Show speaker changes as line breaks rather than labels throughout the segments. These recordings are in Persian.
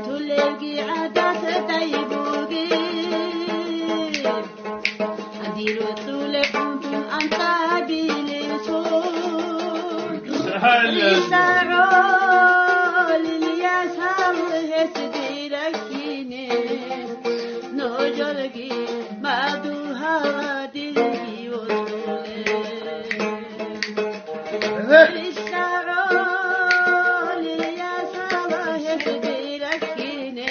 تلقي عدس تيبوغي أديرو تلقون أنت بلسون إسارو للياسال هسديركيني نوجرغي مادوها دلغي وطولي إسارو للياسال هسديركيني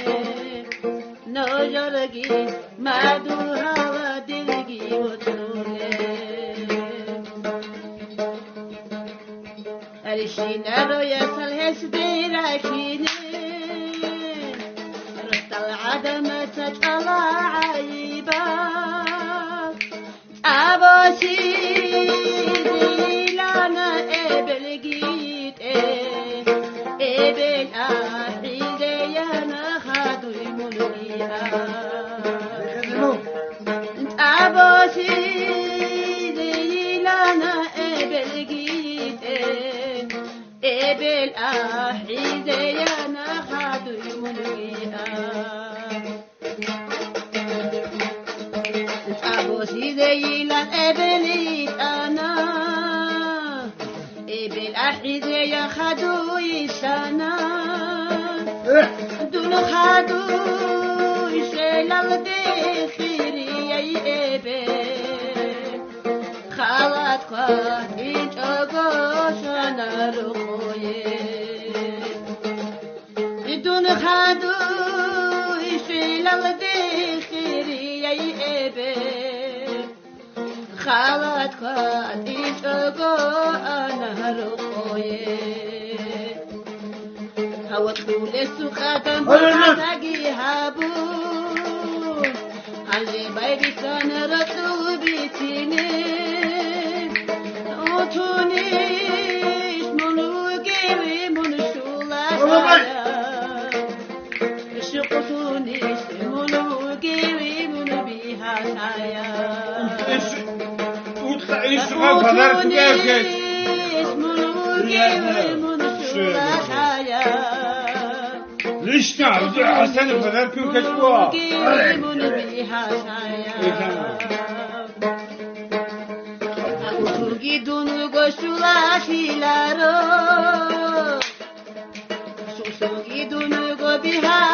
نوجرغي مادوها دلغي وطولي أرشينا يسال هسديركيني العدم تطلع عيبا أبوسي ديلانا إبلغيت إبل أحيديانا خادو المنقيا أبوسي ديلانا إبلغيت إبل أحيديانا خادو المنقيا سيدي أبلي أنا إبل أحيد يا خدوي سنا دون خدوي سلال دخيري يا إبل خالد قاتي جوش أنا رخوي دون خدوي سلال دخيري يا إبل خالد قاتي أنا رقوي هوا طول السخاتم بحاجي هابون علي بايبي كان رتو بيتيني أوتونيش منوكي من شولا شقتونيش منوكي من بيها سايا
الشغال فنار كبيرك ليش تعرف حسن فنار كبيرك شوا
أقولي دون قشلا كيلارو سوسوي دون قبيها